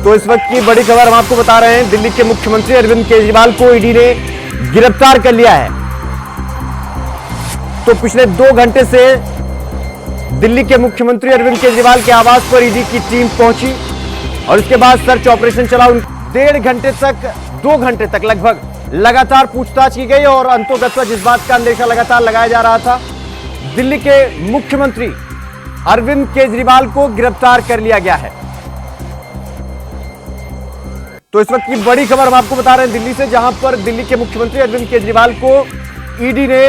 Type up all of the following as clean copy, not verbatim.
तो इस वक्त की बड़ी खबर हम आपको बता रहे हैं, दिल्ली के मुख्यमंत्री अरविंद केजरीवाल को ईडी ने गिरफ्तार कर लिया है। तो पिछले 2 घंटे से दिल्ली के मुख्यमंत्री अरविंद केजरीवाल के आवास पर ईडी की टीम पहुंची और इसके बाद सर्च ऑपरेशन चला। 1.5 घंटे तक 2 घंटे तक लगभग लगातार पूछताछ की गई और अंतोगत्वा जिस बात का अंदेशा लगातार लगाया जा रहा था, दिल्ली के मुख्यमंत्री अरविंद केजरीवाल को गिरफ्तार कर लिया गया है। तो इस वक्त की बड़ी खबर हम आपको बता रहे हैं दिल्ली से, जहां पर दिल्ली के मुख्यमंत्री अरविंद केजरीवाल को ईडी ने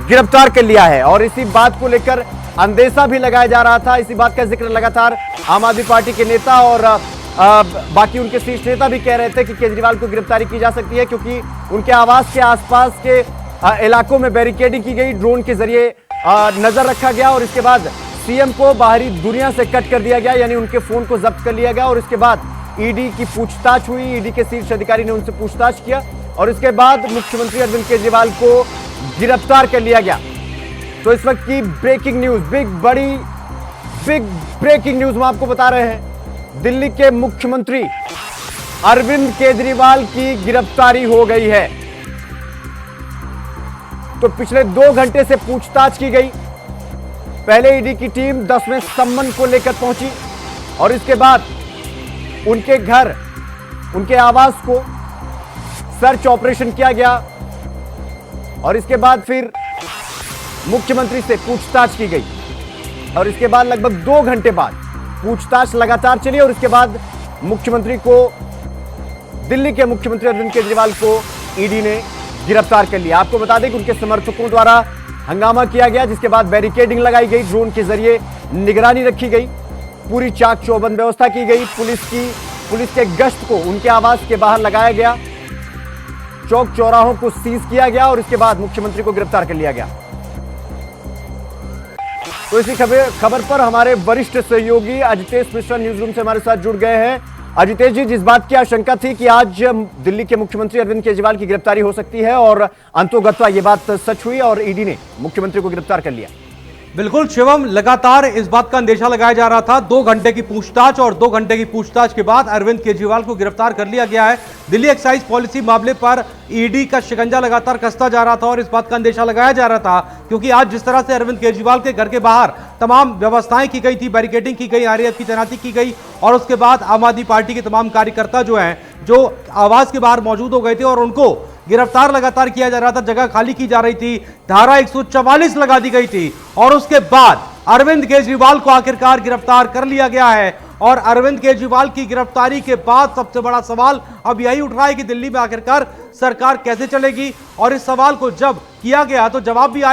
गिरफ्तार कर लिया है और इसी बात को लेकर अंदेशा भी लगाया जा रहा था। इसी बात का जिक्र लगातार आम आदमी पार्टी के नेता और बाकी उनके शीर्ष नेता भी कह रहे थे कि केजरीवाल को गिरफ्तारी की जा सकती है, क्योंकि उनके आवास के आसपास के इलाकों में बैरिकेडिंग की गई, ड्रोन के जरिए नजर रखा गया और इसके बाद सीएम को बाहरी दुनिया से कट कर दिया गया, यानी उनके फोन को जब्त कर लिया गया और इसके बाद ईडी की पूछताछ हुई। ईडी के शीर्ष अधिकारी ने उनसे पूछताछ किया और इसके बाद मुख्यमंत्री अरविंद केजरीवाल को गिरफ्तार कर लिया गया। तो इस वक्त की breaking news, big breaking news हम आपको बता रहे हैं, दिल्ली के मुख्यमंत्री अरविंद केजरीवाल की गिरफ्तारी हो गई है। तो पिछले 2 घंटे से पूछताछ की गई। पहले ईडी की टीम 10वें सम्मन को लेकर पहुंची और इसके बाद उनके घर, उनके आवास को सर्च ऑपरेशन किया गया और इसके बाद फिर मुख्यमंत्री से पूछताछ की गई और इसके बाद लगभग 2 घंटे बाद पूछताछ लगातार चली और इसके बाद मुख्यमंत्री को, दिल्ली के मुख्यमंत्री अरविंद केजरीवाल को ईडी ने गिरफ्तार कर लिया। आपको बता दें कि उनके समर्थकों द्वारा हंगामा किया गया, जिसके बाद बैरिकेडिंग लगाई गई, ड्रोन के जरिए निगरानी रखी गई, पूरी चाक चौबंद व्यवस्था की गई, पुलिस के गश्त को उनके आवास के बाहर लगाया गया, चौक चौराहों को सीज किया गया और इसके बाद मुख्यमंत्री को गिरफ्तार कर लिया गया। तो इसी खबर पर हमारे वरिष्ठ सहयोगी अजितेश मिश्रा न्यूज रूम से हमारे साथ जुड़ गए हैं। अजितेश जी, जिस बात की आशंका थी कि आज दिल्ली के मुख्यमंत्री अरविंद केजरीवाल की गिरफ्तारी हो सकती है और अंतोगत्वा ये बात सच हुई और ईडी ने मुख्यमंत्री को गिरफ्तार कर लिया। बिल्कुल शिवम, लगातार इस बात का अंदेशा लगाया जा रहा था। 2 घंटे की पूछताछ और 2 घंटे की पूछताछ के बाद अरविंद केजरीवाल को गिरफ्तार कर लिया गया है। दिल्ली एक्साइज पॉलिसी मामले पर ईडी का शिकंजा लगातार कसता जा रहा था और इस बात का अंदेशा लगाया जा रहा था, क्योंकि आज जिस तरह से अरविंद केजरीवाल के घर के बाहर तमाम व्यवस्थाएं की गई थी, बैरिकेडिंग की गई, आरएएफ की तैनाती की गई और उसके बाद आम आदमी पार्टी के तमाम कार्यकर्ता जो हैं, जो आवास के बाहर मौजूद हो गए थे और उनको गिरफ्तार लगातार किया जा रहा था, जगह खाली की जा रही थी, धारा 144 लगा दी गई थी और उसके बाद अरविंद केजरीवाल को आखिरकार गिरफ्तार कर लिया गया है। और अरविंद केजरीवाल की गिरफ्तारी के बाद सबसे बड़ा सवाल अब यही उठ रहा है कि दिल्ली में आखिरकार सरकार कैसे चलेगी। और इस सवाल को जब किया गया तो जवाब ये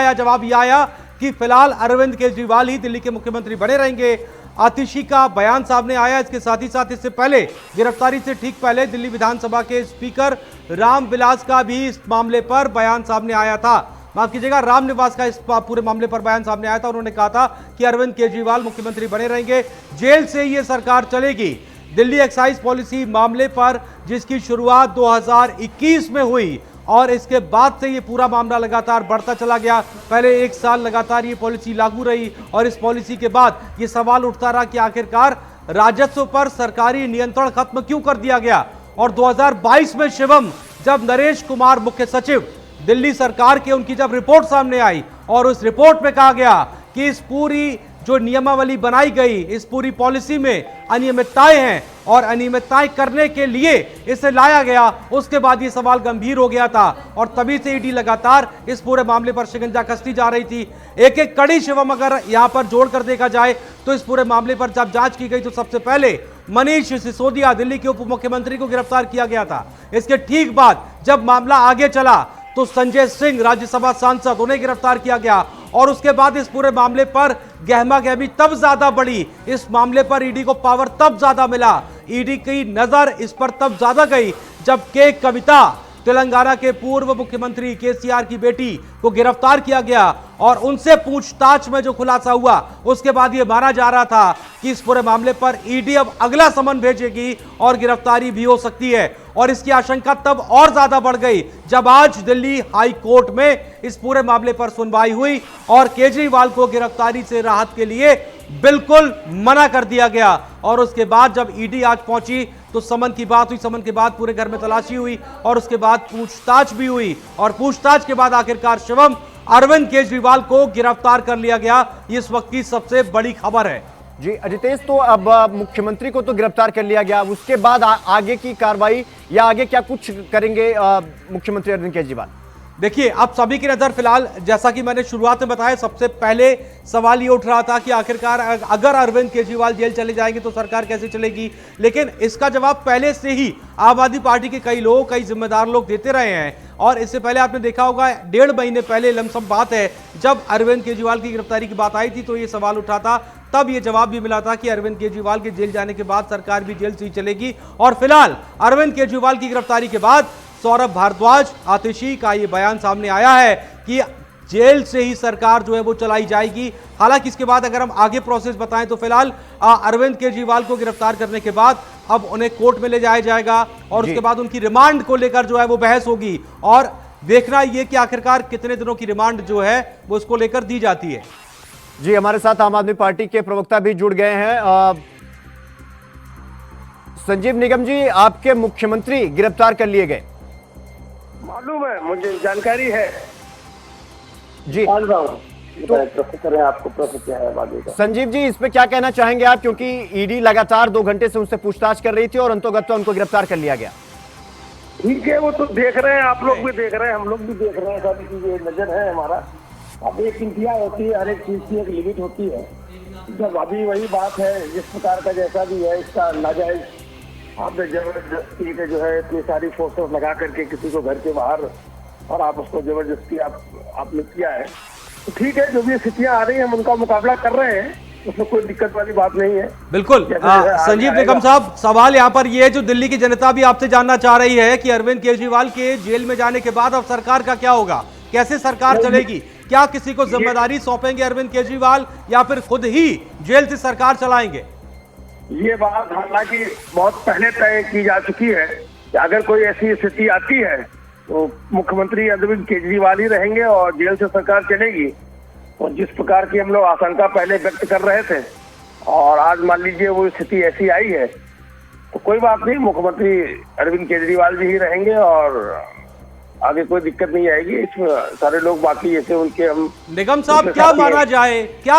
आया कि फिलहाल अरविंद केजरीवाल ही दिल्ली के मुख्यमंत्री बने रहेंगे। आतिशी का बयान सामने आया। इसके साथ ही साथ इससे पहले, गिरफ्तारी से ठीक पहले, दिल्ली विधानसभा के स्पीकर राम विलास का भी इस मामले पर बयान सामने आया था। माफ कीजिएगा, राम निवास का इस पूरे मामले पर बयान सामने आया था। उन्होंने कहा था कि अरविंद केजरीवाल मुख्यमंत्री बने रहेंगे, जेल से ये सरकार चलेगी। दिल्ली एक्साइज पॉलिसी मामले पर जिसकी शुरुआत 2021 में हुई और इसके बाद से ये पूरा मामला लगातार बढ़ता चला गया। पहले 1 साल लगातार ये पॉलिसी लागू रही और इस पॉलिसी के बाद ये सवाल उठता रहा कि आखिरकार राजस्व पर सरकारी नियंत्रण खत्म क्यों कर दिया गया। और 2022 में शिवम, जब नरेश कुमार मुख्य सचिव दिल्ली सरकार के, उनकी जब रिपोर्ट सामने आई और उस रिपोर्ट में कहा गया कि इस पूरी जो नियमावली बनाई गई, इस पूरी पॉलिसी में अनियमितताएं हैं और अनियमितताएं करने के लिए इसे लाया गया, उसके बाद ये सवाल गंभीर हो गया था और तभी से ईडी लगातार इस पूरे मामले पर शिकंजा कसती जा रही थी। एक एक कड़ी शिवम अगर यहां पर जोड़कर देखा जाए तो इस पूरे मामले पर जब जांच की गई तो सबसे पहले मनीष सिसोदिया, दिल्ली के उप मुख्यमंत्री, को गिरफ्तार किया गया था। इसके ठीक बाद जब मामला आगे चला तो संजय सिंह, राज्यसभा सांसद, उन्हें गिरफ्तार किया गया और उसके बाद इस पूरे मामले पर गहमा गहमी तब ज्यादा बढ़ी। इस मामले पर ईडी को पावर तब ज्यादा मिला, ईडी की नजर इस पर तब ज्यादा गई जब के कविता, तेलंगाना के पूर्व मुख्यमंत्री केसीआर की बेटी, को गिरफ्तार किया गया और उनसे पूछताछ में जो खुलासा हुआ, उसके बाद यह माना जा रहा था कि इस पूरे मामले पर ईडी अब अगला समन भेजेगी और गिरफ्तारी भी हो सकती है। और इसकी आशंका तब और ज्यादा बढ़ गई जब आज दिल्ली हाई कोर्ट में इस पूरे मामले पर सुनवाई हुई और केजरीवाल को गिरफ्तारी से राहत के लिए बिल्कुल मना कर दिया गया। और उसके बाद जब ईडी आज पहुंची तो समन की बात हुई, समन के बाद पूरे घर में तलाशी हुई और उसके बाद पूछताछ भी हुई और पूछताछ के बाद आखिरकार शिवम अरविंद केजरीवाल को गिरफ्तार कर लिया गया। इस वक्त की सबसे बड़ी खबर है। जी अजितेश, तो अब मुख्यमंत्री को तो गिरफ्तार कर लिया गया, उसके बाद आगे की कार्रवाई या आगे क्या कुछ करेंगे मुख्यमंत्री अरविंद केजरीवाल? देखिए, अब सभी की नजर फिलहाल, जैसा कि मैंने शुरुआत में बताया, सबसे पहले सवाल ये उठ रहा था कि आखिरकार अगर अरविंद केजरीवाल जेल चले जाएंगे तो सरकार कैसे चलेगी, लेकिन इसका जवाब पहले से ही आम आदमी पार्टी के कई लोग, कई जिम्मेदार लोग देते रहे हैं। और इससे पहले आपने देखा होगा 1.5 महीने पहले लमसम बात है, जब अरविंद केजरीवाल की गिरफ्तारी की बात आई थी तो ये सवाल उठा था, तब ये जवाब भी मिला था कि अरविंद केजरीवाल के जेल जाने के बाद सरकार भी जेल से ही चलेगी। और फिलहाल अरविंद केजरीवाल की गिरफ्तारी के बाद सौरभ भारद्वाज, आतिशी का ये बयान सामने आया है कि जेल से ही सरकार जो है वो चलाई जाएगी। हालांकि इसके बाद अगर हम आगे प्रोसेस बताएं तो फिलहाल अरविंद केजरीवाल को गिरफ्तार करने के बाद अब उन्हें कोर्ट में ले जाया जाएगा और उसके बाद उनकी रिमांड को लेकर जो है वो बहस होगी और देखना ये कि आखिरकार कितने दिनों की रिमांड जो है वो उसको लेकर दी जाती है। जी, हमारे साथ आम आदमी पार्टी के प्रवक्ता भी जुड़ गए हैं। संजीव निगम जी, आपके मुख्यमंत्री गिरफ्तार कर लिए गए? मालूम है, मुझे जानकारी है जी। तो करें, आपको प्रश्न क्या है आगे का? संजीव जी, इस पे क्या कहना चाहेंगे आप, क्योंकि ईडी लगातार 2 घंटे से उनसे पूछताछ कर रही थी और अंतोगत्वा उनको गिरफ्तार कर लिया गया। ठीक है, वो तो देख रहे हैं, आप लोग भी देख रहे हैं, हम लोग भी देख रहे हैं, सारी चीजें नजर है हमारा। अब एक इंतहा होती है, हर एक चीज की एक लिमिट होती है। जब अभी वही बात है, जिस प्रकार का जैसा भी है, इसका नाजायज आपने जबरदस्ती के जो है इतनी सारी फोर्सेस लगा करके किसी को घर के बाहर और आप उसको जबरदस्ती आपने किया है, तो ठीक है, जो भी स्थितियां आ रही हैं हम उनका मुकाबला कर रहे हैं, उसमें कोई दिक्कत वाली बात नहीं है। बिल्कुल। संजीव निगम साहब, सवाल यहाँ पर ये है, जो दिल्ली की जनता भी आपसे जानना चाह रही है कि अरविंद केजरीवाल के जेल में जाने के बाद अब सरकार का क्या होगा, कैसे सरकार चलेगी, क्या किसी को जिम्मेदारी सौंपेंगे अरविंद केजरीवाल या फिर खुद ही जेल से सरकार चलाएंगे? ये बात हालांकि बहुत पहले तय की जा चुकी है कि अगर कोई ऐसी स्थिति आती है तो मुख्यमंत्री अरविंद केजरीवाल ही रहेंगे और जेल से सरकार चलेगी। और जिस प्रकार की हम लोग आशंका पहले व्यक्त कर रहे थे और आज मान लीजिए वो स्थिति ऐसी आई है, तो कोई बात नहीं, मुख्यमंत्री अरविंद केजरीवाल भी ही रहेंगे और आगे कोई दिक्कत नहीं आएगी। इसमें सारे लोग बाकी जैसे उनके हम निगम साहब, क्या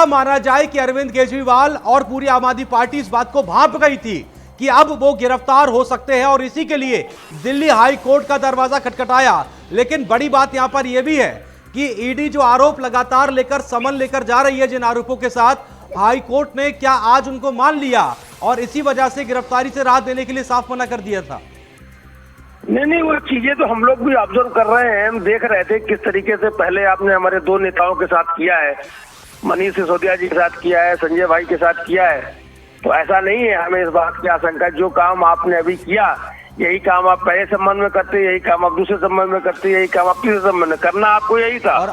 माना जाए कि अरविंद केजरीवाल और पूरी आम आदमी पार्टी इस बात को भांप गई थी कि अब वो गिरफ्तार हो सकते हैं और इसी के लिए दिल्ली हाई कोर्ट का दरवाजा खटखटाया। लेकिन बड़ी बात यहां पर यह भी है कि ईडी जो आरोप लगातार लेकर समन लेकर जा रही है जिन आरोपों के साथ, हाई कोर्ट ने क्या आज उनको मान लिया और इसी वजह से गिरफ्तारी से राहत देने के लिए साफ मना कर दिया था? नहीं, वो चीजें तो हम लोग भी ऑब्जर्व कर रहे हैं, हम देख रहे थे किस तरीके से पहले आपने हमारे 2 नेताओं के साथ किया है, मनीष सिसोदिया जी के साथ किया है, संजय भाई के साथ किया है। तो ऐसा नहीं है, हमें इस बात की आशंका, जो काम आपने अभी किया यही काम आप पहले संबंध में करते, यही काम आप दूसरे संबंध में करते, यही काम आप तीसरे संबंध में करना आपको यही था। और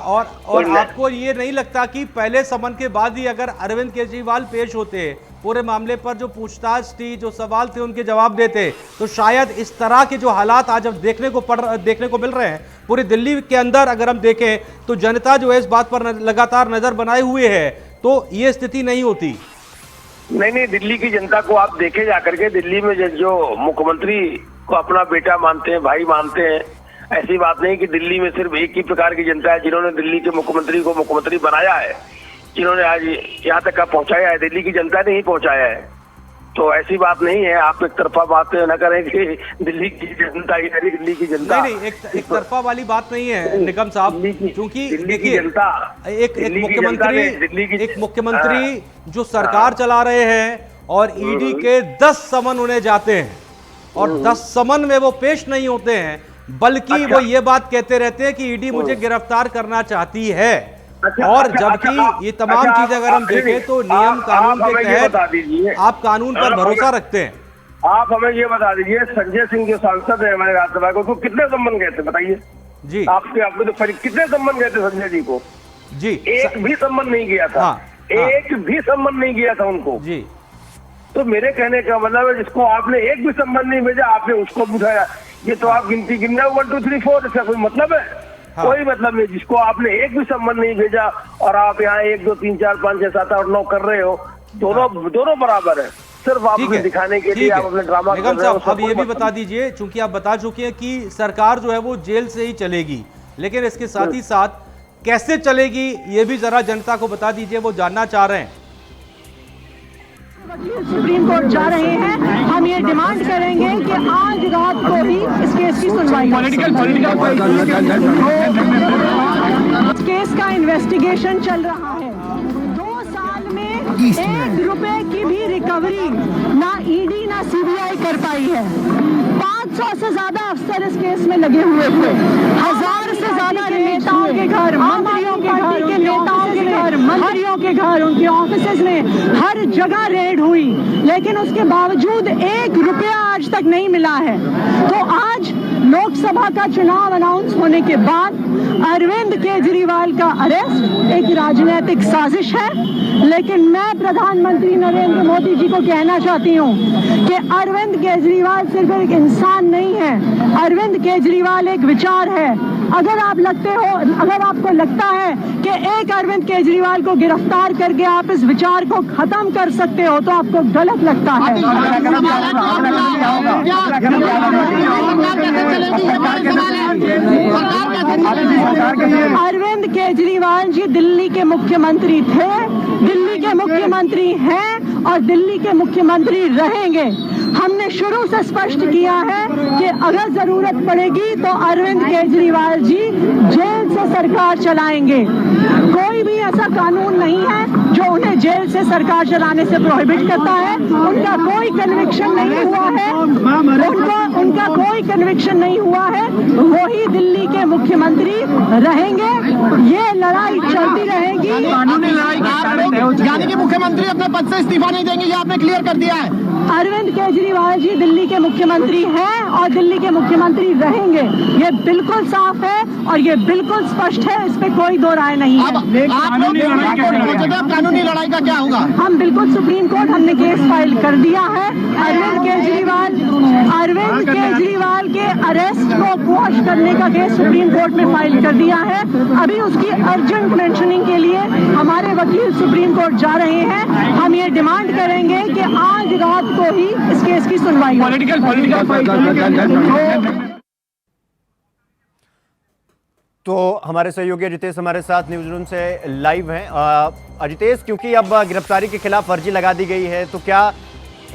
आपको ये नहीं लगता कि पहले समन के बाद ही अगर अरविंद केजरीवाल पेश होते, पूरे मामले पर जो पूछताछ थी, जो सवाल थे उनके जवाब देते, तो शायद इस तरह के जो हालात आज अब देखने को मिल रहे हैं पूरी दिल्ली के अंदर, अगर हम देखें तो जनता जो है इस बात पर लगातार नजर बनाए हुए है, तो ये स्थिति नहीं होती। नहीं, दिल्ली की जनता को आप देखे जाकर के, दिल्ली में जो मुख्यमंत्री को अपना बेटा मानते हैं, भाई मानते हैं, ऐसी बात नहीं कि दिल्ली में सिर्फ एक ही प्रकार की जनता है जिन्होंने दिल्ली के मुख्यमंत्री को मुख्यमंत्री बनाया है, जिन्होंने आज यहाँ तक का पहुंचाया है, दिल्ली की जनता ने ही पहुंचाया है। तो ऐसी बात नहीं है, आप एक तरफा बात न करें कि दिल्ली की जनता ही नहीं, दिल्ली की जनता नहीं, एक तरफा वाली बात नहीं है निगम साहब, क्योंकि देखिए एक मुख्यमंत्री जो सरकार चला रहे हैं और ईडी के 10 समन उन्हें जाते हैं और 10 समन में वो पेश नहीं होते हैं, बल्कि वो ये बात कहते रहते हैं कि ईडी मुझे गिरफ्तार करना चाहती है। और जबकि ये तमाम चीजें अगर हम देखें तो नियम कानून के तहत आप कानून पर भरोसा रखते हैं। आप हमें ये बता दीजिए, संजय सिंह जो सांसद है हमारे राज्यसभा को, कितने संबंध गए थे बताइए जी? आपके तो कितने संबंध गए थे संजय जी को? जी, एक भी संबंध नहीं गया था। एक भी संबंध नहीं गया था उनको जी। तो मेरे कहने का मतलब है, जिसको आपने एक भी संबंध नहीं भेजा आपने उसको बुझाया। ये तो आप गिनती गिनना 1 2 3 4, इसका कोई मतलब है? कोई मतलब नहीं। जिसको आपने एक भी संबंध नहीं भेजा और आप यहाँ 1 2 3 4 5 6 7 8 9 कर रहे हो, दोनों बराबर है। सिर्फ आप ठीक है, दिखाने के ठीक लिए है। आप अपने ड्रामा कर निगम रहे हो। साहब, अब ये भी बता दीजिए, चूंकि आप बता चुके हैं कि सरकार जो है वो जेल से ही चलेगी, लेकिन इसके साथ ही साथ कैसे चलेगी ये भी जरा जनता को बता दीजिए, वो जानना चाह रहे हैं। सुप्रीम कोर्ट जा रहे हैं, हम ये डिमांड करेंगे कि आज रात को ही इस केस की सुनवाई हो। इस केस का इन्वेस्टिगेशन चल रहा है। 2 साल में 1 रुपए की भी रिकवरी ना ईडी ना सीबीआई कर पाई है। 500 से ज्यादा अफसर इस केस में लगे हुए थे। 1000 से ज्यादा नेताओं के घर, मंत्रियों के घर, के नेताओं के घर, मंत्रियों के घर, उनके ऑफिसेज में हर जगह रेड हुई, लेकिन उसके बावजूद 1 रुपया आज तक नहीं मिला है। तो आज लोकसभा का चुनाव अनाउंस होने के बाद अरविंद केजरीवाल का अरेस्ट एक राजनीतिक साजिश है, लेकिन मैं प्रधानमंत्री नरेंद्र मोदी जी को कहना चाहती हूँ कि अरविंद केजरीवाल सिर्फ एक इंसान नहीं है, अरविंद केजरीवाल एक विचार है। अगर आपको लगता है कि एक अरविंद केजरीवाल को गिरफ्तार करके आप इस विचार को खत्म कर सकते हो तो आपको गलत लगता है। अरविंद केजरीवाल जी दिल्ली के मुख्यमंत्री थे, दिल्ली के मुख्यमंत्री हैं और दिल्ली के मुख्यमंत्री रहेंगे। हमने शुरू से स्पष्ट किया है कि अगर जरूरत पड़ेगी तो अरविंद केजरीवाल जी जेल से सरकार चलाएंगे। कोई भी ऐसा कानून नहीं है जो उन्हें जेल से सरकार चलाने से प्रोहिबिट करता है। उनका कोई कन्विक्शन नहीं हुआ है, उनका कोई कन्विक्शन नहीं हुआ है, वही दिल्ली के मुख्यमंत्री रहेंगे। ये लड़ाई चलती रहेगी। कानूनी लड़ाई यानी कि मुख्यमंत्री अपने पद से इस्तीफा नहीं देंगे, ये आपने क्लियर कर दिया है। अरविंद केजरीवाल जी दिल्ली के मुख्यमंत्री हैं और दिल्ली के मुख्यमंत्री रहेंगे। ये बिल्कुल साफ है और ये बिल्कुल स्पष्ट है, इस पे कोई दो राय नहीं है। आप लोग कानूनी लड़ाई का क्या होगा? हम बिल्कुल सुप्रीम कोर्ट, हमने केस फाइल कर दिया है। अरविंद केजरीवाल के अरेस्ट को क्वॉश करने का केस सुप्रीम कोर्ट में फाइल कर दिया है। अभी उसकी अर्जेंट मेंशनिंग के लिए हमारे वकील सुप्रीम कोर्ट जा रहे हैं। हम ये डिमांड करेंगे कि आज रात को ही इस केस की सुनवाई हो। तो हमारे सहयोगी अजितेश हमारे साथ न्यूज रूम से लाइव हैं। अजितेश, क्योंकि अब गिरफ्तारी के खिलाफ अर्जी लगा दी गई है, तो क्या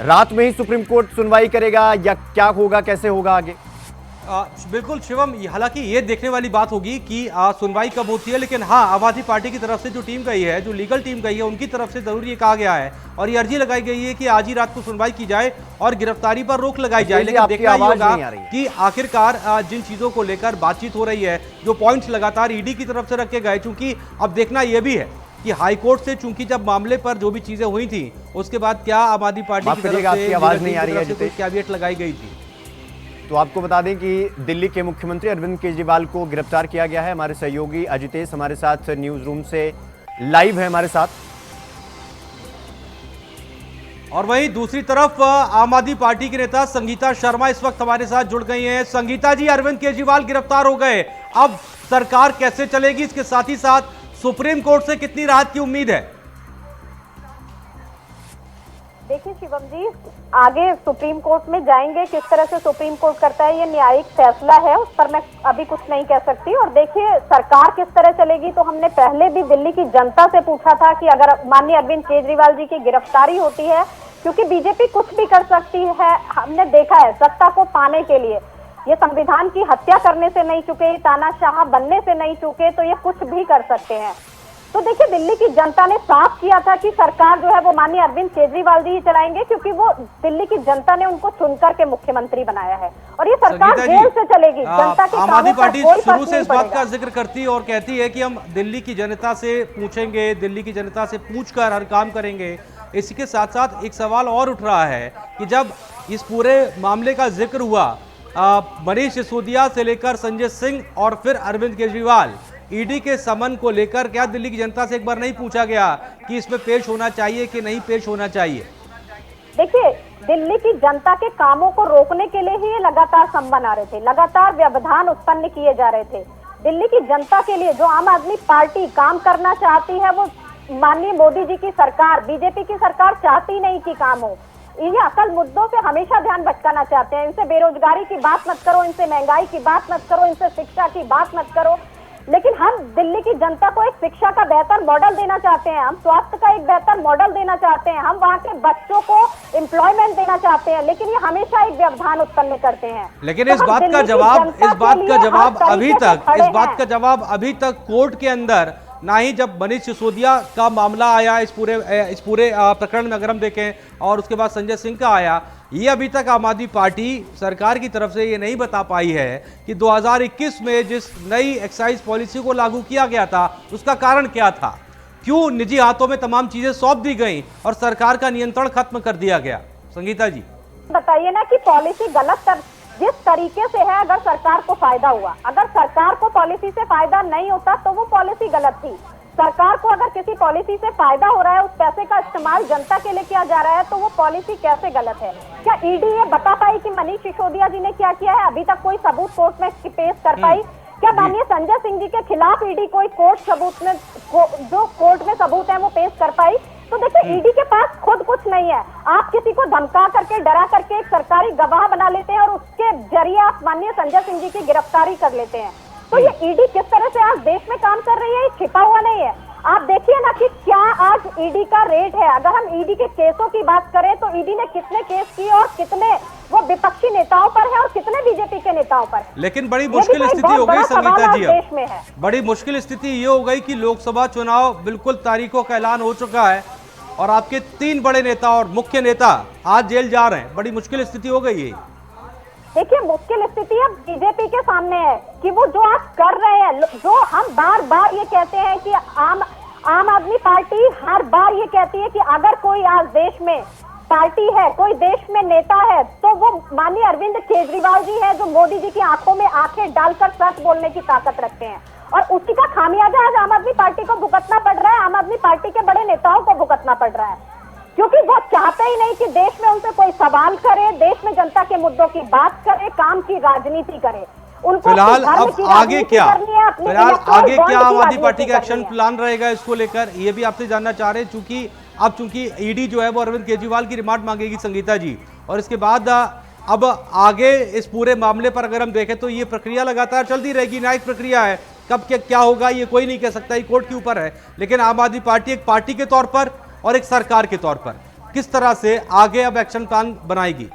रात में ही सुप्रीम कोर्ट सुनवाई करेगा या क्या होगा, कैसे होगा आगे? बिल्कुल शिवम, हालांकि ये देखने वाली बात होगी कि सुनवाई कब होती है, लेकिन हाँ, आम आदमी पार्टी की तरफ से जो टीम गई है, जो लीगल टीम गई है, उनकी तरफ से जरूर ये कहा गया है और ये अर्जी लगाई गई है कि आज ही रात को सुनवाई की जाए और गिरफ्तारी पर रोक लगाई जाए। लेकिन देखना होगा कि आखिरकार जिन चीजों को लेकर बातचीत हो रही है, जो पॉइंट्स लगातार ईडी की तरफ से रखे गए, चूंकि अब देखना यह भी है कि हाईकोर्ट से चूंकि जब मामले पर जो भी चीजें हुई थी उसके बाद क्या आम आदमी पार्टी की तरफ से आवाज नहीं आ रही है, कैविएट लगाई गई थी। तो आपको बता दें कि दिल्ली के मुख्यमंत्री अरविंद केजरीवाल को गिरफ्तार किया गया है। हमारे सहयोगी अजितेश हमारे साथ न्यूज रूम से लाइव है हमारे साथ। और वहीं दूसरी तरफ आम आदमी पार्टी के नेता संगीता शर्मा इस वक्त हमारे साथ जुड़ गई हैं। संगीता जी, अरविंद केजरीवाल गिरफ्तार हो गए, अब सरकार कैसे चलेगी, इसके साथ ही साथ सुप्रीम कोर्ट से कितनी राहत की उम्मीद है? देखिए शिवम जी, आगे सुप्रीम कोर्ट में जाएंगे, किस तरह से सुप्रीम कोर्ट करता है ये न्यायिक फैसला है, उस पर मैं अभी कुछ नहीं कह सकती। और देखिए सरकार किस तरह चलेगी, तो हमने पहले भी दिल्ली की जनता से पूछा था कि अगर माननीय अरविंद केजरीवाल जी की गिरफ्तारी होती है, क्योंकि बीजेपी कुछ भी कर सकती है, हमने देखा है सत्ता को पाने के लिए ये संविधान की हत्या करने से नहीं चुके, तानाशाह बनने से नहीं चुके, तो ये कुछ भी कर सकते हैं। तो देखिए दिल्ली की जनता ने साफ किया था कि सरकार जो है वो माननीय अरविंद केजरीवाल जी ही चलाएंगे, क्योंकि वो दिल्ली की जनता ने उनको चुनकर के मुख्यमंत्री बनाया है और ये सरकार जेल से चलेगी। जनता के आम आदमी पार्टी शुरू से इस बात पड़ेगा। का जिक्र करती है और कहती है कि हम दिल्ली की जनता से पूछेंगे, दिल्ली की जनता से पूछकर हर काम करेंगे। इसी के साथ साथ एक सवाल और उठ रहा है कि जब इस पूरे मामले का जिक्र हुआ, मनीष सिसोदिया से लेकर संजय सिंह और फिर अरविंद केजरीवाल, ईडी के समन को लेकर क्या दिल्ली की जनता से एक बार नहीं पूछा गया कि इसमें पेश होना चाहिए कि नहीं पेश होना चाहिए? देखिए दिल्ली की जनता के कामों को रोकने के लिए ही ये लगातार समन आ रहे थे, लगातार व्यवधान उत्पन्न किए जा रहे थे। दिल्ली की जनता के लिए जो आम आदमी पार्टी काम करना चाहती है, वो माननीय मोदी जी की सरकार, बीजेपी की सरकार चाहती नहीं कि काम हो। ये असल मुद्दों से हमेशा ध्यान भटकाना चाहते हैं। इनसे बेरोजगारी की बात मत करो, इनसे महंगाई की बात मत करो, इनसे शिक्षा की बात मत करो। लेकिन हम दिल्ली की जनता को एक शिक्षा का बेहतर मॉडल देना चाहते हैं, हम स्वास्थ्य का एक बेहतर मॉडल देना चाहते हैं, हम वहाँ के बच्चों को एम्प्लॉयमेंट देना चाहते हैं, लेकिन ये हमेशा एक व्यवधान उत्पन्न करते हैं। लेकिन तो इस हम बात दिल्ली का की जवाब जनता इस के बात का लिए जवाब हर अभी तरीके से तक खड़े इस बात हैं। का जवाब अभी तक कोर्ट के अंदर ना ही जब मनीष सिसोदिया का मामला आया इस पूरे प्रकरण में अगर हम देखें, और उसके बाद संजय सिंह का आया, ये अभी तक आम आदमी पार्टी सरकार की तरफ से ये नहीं बता पाई है कि 2021 में जिस नई एक्साइज पॉलिसी को लागू किया गया था उसका कारण क्या था, क्यों निजी हाथों में तमाम चीजें सौंप दी गई और सरकार का नियंत्रण खत्म कर दिया गया। संगीता जी बताइए ना कि पॉलिसी जिस तरीके से है, अगर सरकार को फायदा हुआ, अगर सरकार को पॉलिसी से फायदा नहीं होता तो वो पॉलिसी गलत थी। सरकार को अगर किसी पॉलिसी से फायदा हो रहा है, उस पैसे का इस्तेमाल जनता के लिए किया जा रहा है, तो वो पॉलिसी कैसे गलत है? क्या ईडी ये बता पाई कि मनीष सिसोदिया जी ने क्या किया है? अभी तक कोई सबूत कोर्ट में पेश कर पाई? क्या माननीय संजय सिंह जी के खिलाफ ईडी कोई जो कोर्ट में सबूत है वो पेश कर पाई? तो देखिए, ईडी के पास खुद कुछ नहीं है। आप किसी को धमका करके, डरा करके एक सरकारी गवाह बना लेते हैं और उसके जरिए आप माननीय संजय सिंह जी की गिरफ्तारी कर लेते हैं। तो ये ईडी किस तरह से आज देश में काम कर रही है, ये छिपा हुआ नहीं है। आप देखिए ना कि क्या आज ईडी का रेट है। अगर हम ईडी के केसों की बात करें तो ईडी ने कितने केस किए और कितने वो विपक्षी नेताओं पर है और कितने बीजेपी के नेताओं पर। लेकिन बड़ी मुश्किल स्थिति हो गई संगीता जी, देश में है बड़ी मुश्किल स्थिति ये हो गई कि लोकसभा चुनाव बिल्कुल तारीखों का ऐलान हो चुका है और आपके 3 बड़े नेता और मुख्य नेता आज जेल जा रहे हैं। बड़ी मुश्किल स्थिति हो गई है। देखिए, मुश्किल स्थिति अब बीजेपी के सामने है कि वो जो आज कर रहे हैं, जो हम बार बार ये कहते हैं कि आम आदमी पार्टी हर बार ये कहती है कि अगर कोई आज देश में पार्टी है, कोई देश में नेता है, तो वो माननीय अरविंद केजरीवाल जी है, जो मोदी जी की आंखों में आंखें डालकर सच बोलने की ताकत रखते हैं। और उसी का खामियाजा आज आम आदमी पार्टी को भुगतना पड़ रहा है, आम आदमी पार्टी के बड़े नेताओं को भुगतना पड़ रहा है, क्योंकि वो चाहते ही नहीं कि देश में उनसे कोई सवाल करे, देश में जनता के मुद्दों की बात करे, काम की राजनीति करे। उनको फिलहाल अब आगे क्या आम आदमी पार्टी का एक्शन प्लान रहेगा इसको लेकर, ये भी आपसे जानना चाह रहे हैं, चूंकि ईडी जो है वो अरविंद केजरीवाल की रिमांड मांगेगी संगीता जी, और इसके बाद अब आगे इस पूरे मामले पर अगर हम देखें तो ये प्रक्रिया लगातार चलती रहेगी, न्यायिक प्रक्रिया है। कब क्या होगा ये कोई नहीं कह सकता, ये कोर्ट के ऊपर है। लेकिन आम आदमी पार्टी एक पार्टी के तौर पर और एक सरकार के तौर पर किस तरह से आगे अब एक्शन प्लान बनाएगी?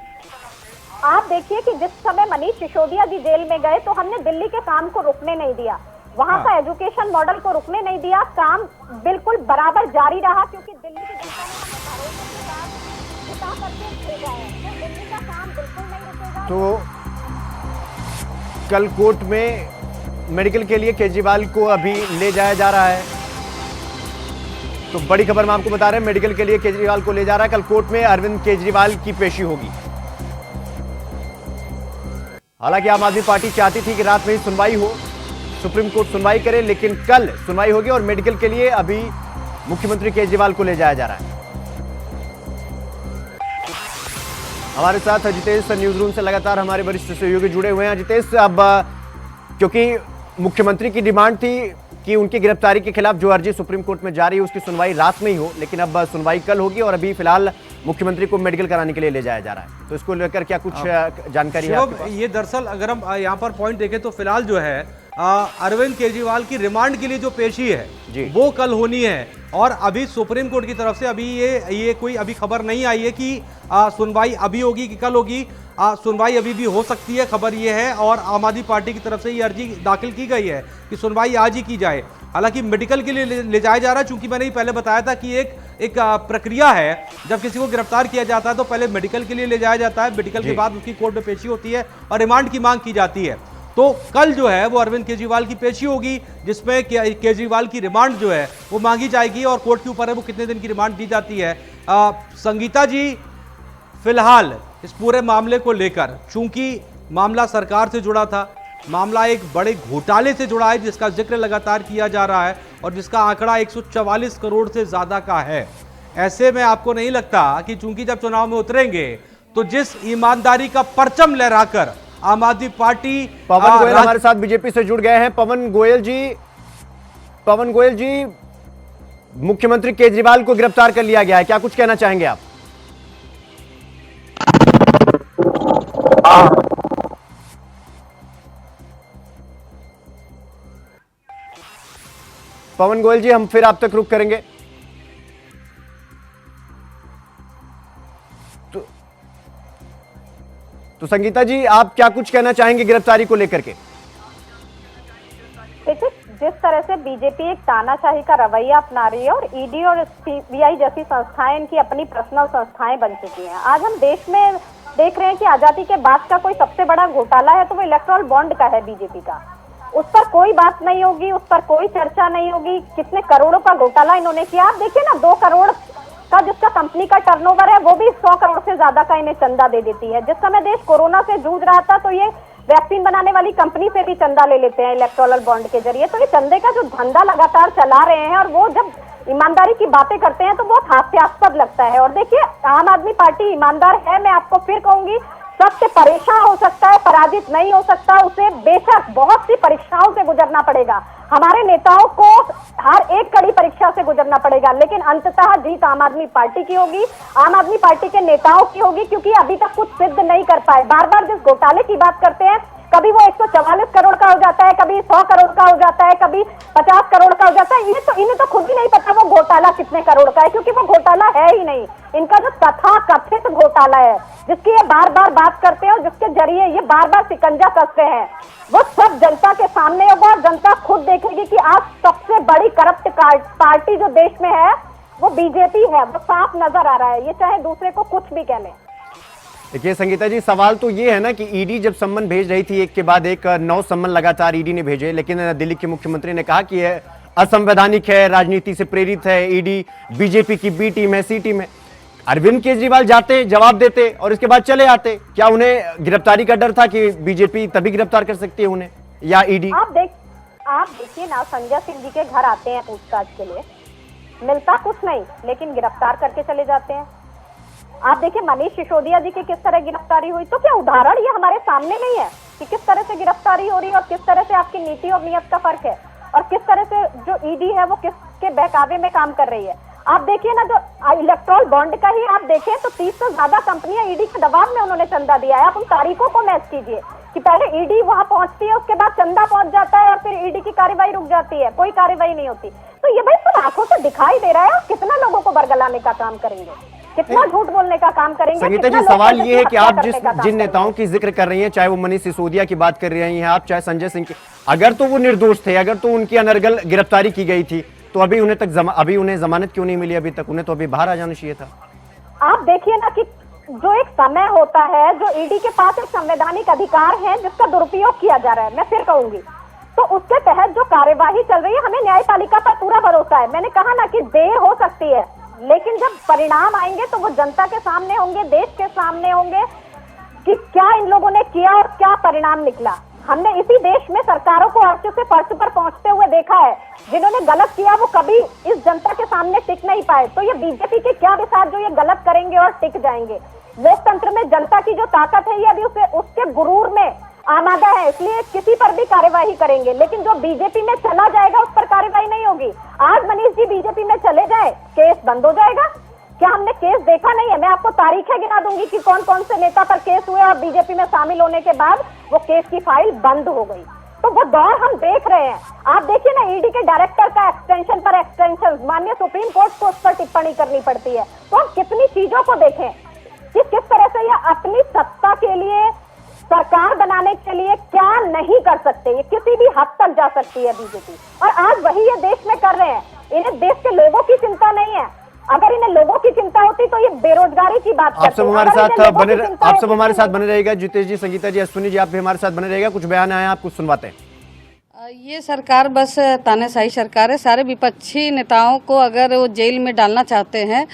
आप देखिए कि जिस समय मनीष सिसोदिया जी जेल में गए तो हमने दिल्ली के काम को रुकने नहीं दिया, वहां का एजुकेशन मॉडल को रुकने नहीं दिया, काम बिल्कुल बराबर जारी रहा, क्योंकि दिल्ली की जनता ने हमें भरोसे के साथ जिता करके भेजा है। तो दिल्ली का काम बिल्कुल नहीं रुकेगा। तो कल कोर्ट में मेडिकल के लिए केजरीवाल को अभी ले जाया जा रहा है। तो बड़ी खबर हम आपको बता रहे हैं, मेडिकल के लिए केजरीवाल को ले जा रहा है। कल कोर्ट में अरविंद केजरीवाल की पेशी होगी। हालांकि आम आदमी पार्टी चाहती थी कि रात में ही सुनवाई हो, सुप्रीम कोर्ट सुनवाई करे, लेकिन कल सुनवाई होगी और मेडिकल के लिए अभी मुख्यमंत्री केजरीवाल को ले जाया जा रहा है। हमारे साथ जितेश न्यूज रूम से लगातार हमारे वरिष्ठ सहयोगी जुड़े हुए हैं। जितेश, अब क्योंकि मुख्यमंत्री की डिमांड थी कि उनकी गिरफ्तारी के खिलाफ जो अर्जी सुप्रीम कोर्ट में जारी है उसकी सुनवाई रात में ही हो, लेकिन अब सुनवाई कल होगी और अभी फिलहाल मुख्यमंत्री को मेडिकल कराने के लिए ले जाया जा रहा है। तो इसको लेकर क्या कुछ जानकारी है आपके पास? ये दरअसल अगर हम यहाँ पर पॉइंट देखें तो फिलहाल जो है अरविंद केजरीवाल की रिमांड के लिए जो पेशी है वो कल होनी है, और अभी सुप्रीम कोर्ट की तरफ से अभी ये कोई अभी खबर नहीं आई है कि सुनवाई अभी होगी कि कल होगी। सुनवाई अभी भी हो सकती है, खबर ये है, और आम आदमी पार्टी की तरफ से ये अर्जी दाखिल की गई है कि सुनवाई आज ही की जाए। हालांकि मेडिकल के लिए ले जाया जा रहा है, चूंकि मैंने ही पहले बताया था कि एक प्रक्रिया है, जब किसी को गिरफ्तार किया जाता है तो पहले मेडिकल के लिए ले जाया जाता है, मेडिकल के बाद उसकी कोर्ट में पेशी होती है और रिमांड की मांग की जाती है। तो कल जो है वो अरविंद केजरीवाल की पेशी होगी, जिसमें केजरीवाल की रिमांड जो है वो मांगी जाएगी और कोर्ट के ऊपर है वो कितने दिन की रिमांड दी जाती है। संगीता जी, फिलहाल इस पूरे मामले को लेकर, चूंकि मामला सरकार से जुड़ा था, मामला एक बड़े घोटाले से जुड़ा है जिसका जिक्र लगातार किया जा रहा है और जिसका आंकड़ा 144 करोड़ से ज्यादा का है। ऐसे में आपको नहीं लगता कि चूंकि जब चुनाव में उतरेंगे तो जिस ईमानदारी का परचम लहराकर आम आदमी पार्टी पवन गोयल हमारे साथ बीजेपी से जुड़ गए हैं। पवन गोयल जी, मुख्यमंत्री केजरीवाल को गिरफ्तार कर लिया गया है, क्या कुछ कहना चाहेंगे आप? पवन गोयल जी, हम फिर आप तक रुक करेंगे। तो संगीता जी, आप क्या कुछ कहना चाहेंगे गिरफ्तारी को लेकर के? देखिए, जिस तरह से बीजेपी एक तानाशाही का रवैया अपना रही है और ईडी और सीबीआई जैसी संस्थाएं इनकी अपनी पर्सनल संस्थाएं बन चुकी हैं। आज हम देश में देख रहे हैं कि आजादी के बाद का कोई सबसे बड़ा घोटाला है तो वो इलेक्टोरल बॉन्ड का है बीजेपी का। उस पर कोई बात नहीं होगी, उस पर कोई चर्चा नहीं होगी। कितने करोड़ों का घोटाला इन्होंने किया, आप देखिए ना, 2 करोड़ का जिसका कंपनी का टर्नओवर है वो भी 100 करोड़ से ज्यादा का इन्हें चंदा दे देती है। जिस समय देश कोरोना से जूझ रहा था तो ये वैक्सीन बनाने वाली कंपनी से भी चंदा ले लेते हैं इलेक्टोरल बॉन्ड के जरिए। तो ये चंदे का जो धंधा लगातार चला रहे हैं और वो जब ईमानदारी की बातें करते हैं तो बहुत हास्यास्पद लगता है। और देखिए, आम आदमी पार्टी ईमानदार है, मैं आपको फिर कहूंगी, सबसे परेशान हो सकता है, पराजित नहीं हो सकता। उसे बेशक बहुत सी परीक्षाओं से गुजरना पड़ेगा, हमारे नेताओं को हर एक कड़ी परीक्षा से गुजरना पड़ेगा, लेकिन अंततः जीत आम आदमी पार्टी की होगी, आम आदमी पार्टी के नेताओं की होगी, क्योंकि अभी तक कुछ सिद्ध नहीं कर पाए। बार बार जिस घोटाले की बात करते हैं, कभी वो 144 करोड़ का हो जाता है, कभी 100 करोड़ का हो जाता है, कभी 50 करोड़ का हो जाता है। इन्हें तो खुद ही नहीं पता वो घोटाला कितने करोड़ का है, क्योंकि वो घोटाला है ही नहीं। इनका जो तथाकथित घोटाला है, जिसकी ये बार बार बात करते हैं और जिसके जरिए ये बार बार शिकंजा कसते हैं, वो सब जनता के सामने होगा और जनता खुद देखेगी कि आज सबसे बड़ी करप्ट पार्टी जो देश में है वो बीजेपी है। वो साफ नजर आ रहा है, ये चाहे दूसरे को कुछ भी कह लें। देखिए संगीता जी, सवाल तो ये है ना कि ईडी जब सम्मन भेज रही थी, एक के बाद एक 9 सम्मन लगातार ईडी ने भेजे, लेकिन दिल्ली के मुख्यमंत्री ने कहा कि यह असंवैधानिक है, राजनीति से प्रेरित है, ईडी बीजेपी की बी टीम है, सी टीम है। अरविंद केजरीवाल जाते, जवाब देते और इसके बाद चले आते। क्या उन्हें गिरफ्तारी का डर था कि बीजेपी तभी गिरफ्तार कर सकती है उन्हें, या ईडी? आप देखिए ना, संजय सिंह जी के घर आते हैं पूछताछ के लिए, मिलता कुछ नहीं, लेकिन गिरफ्तार करके चले जाते हैं। आप देखिए मनीष सिसोदिया जी की किस तरह गिरफ्तारी हुई, तो क्या उदाहरण ये हमारे सामने नहीं है कि किस तरह से गिरफ्तारी हो रही है और किस तरह से आपकी नीति और नियत का फर्क है, और किस तरह से जो ईडी है वो किसके बहकावे में काम कर रही है। आप देखिए ना, जो इलेक्टोरल बॉन्ड का ही आप देखें तो 30 से ज्यादा कंपनियां ईडी के दबाव में उन्होंने चंदा दिया है। आप उन तारीखों को मैच कीजिए कि पहले ईडी वहां पहुंचती है, उसके बाद चंदा पहुंच जाता है और फिर ईडी की कार्रवाई रुक जाती है, कोई कार्रवाई नहीं होती। तो ये भाई सब आंखों से दिखाई दे रहा है। कितना लोगों को बरगलाने का काम करेंगे, कितना झूठ बोलने का काम करेंगे। संगीता जी, सवाल ये है कि आप जिन नेताओं की जिक्र कर रही हैं, चाहे वो मनीष सिसोदिया की बात कर रही हैं आप, चाहे संजय सिंह की, अगर तो वो निर्दोष थे, अगर तो उनकी अनर्गल गिरफ्तारी की गई थी, तो अभी उन्हें जमानत क्यों नहीं मिली अभी तक? उन्हें तो अभी बाहर आ जाना चाहिए था। आप देखिए ना कि जो एक समय होता है, जो ईडी के पास एक संवैधानिक अधिकार है जिसका दुरुपयोग किया जा रहा है, मैं फिर कहूंगी, तो उसके तहत जो कार्यवाही चल रही है, हमें न्यायपालिका पर पूरा भरोसा है। मैंने कहा ना कि देर हो सकती है, लेकिन जब परिणाम आएंगे तो वो जनता के सामने होंगे, देश के सामने होंगे कि क्या इन लोगों ने किया और क्या परिणाम निकला। हमने इसी देश में सरकारों को अर्श से फर्श पर पहुंचते हुए देखा है। जिन्होंने गलत किया वो कभी इस जनता के सामने टिक नहीं पाए। तो ये बीजेपी के क्या विचार जो ये गलत करेंगे और टिक जाएंगे? लोकतंत्र में जनता की जो ताकत है, ये अभी उसके गुरूर में आमादा है, इसलिए किसी पर भी कार्यवाही करेंगे। लेकिन जो बीजेपी में चला जाएगा उस पर कार्यवाही नहीं होगी। आज मनीष जी बीजेपी में चले जाए, केस बंद हो जाएगा। क्या हमने केस देखा नहीं है? मैं आपको तारीखें गिना दूंगी कि कौन कौन से नेता पर केस हुए और बीजेपी में शामिल होने के बाद वो केस की फाइल बंद हो गई। तो वो दौर हम देख रहे हैं। आप देखिए ना, ईडी के डायरेक्टर का एक्सटेंशन पर एक्सटेंशन, माननीय सुप्रीम कोर्ट को उस पर टिप्पणी करनी पड़ती है। तो हम कितनी चीजों को देखें कि किस तरह से ये अपनी सत्ता के लिए, सरकार बनाने के लिए क्या नहीं कर सकते। ये किसी भी हद तक जा सकती है बीजेपी, और आज वही ये देश में कर रहे हैं। इन्हें देश के लोगों की चिंता नहीं है। अगर इन्हें लोगों की चिंता होती तो ये बेरोजगारी की बात करते। आप सब हमारे साथ बने रहेगा। जितेश जी, संगीता जी, अश्विनी जी, आप भी हमारे साथ बने रहेगा। कुछ बयान आए, आप कुछ सुनवाते हैं। ये सरकार बस तानाशाही सरकार है। सारे विपक्षी नेताओं को अगर वो जेल में डालना चाहते हैं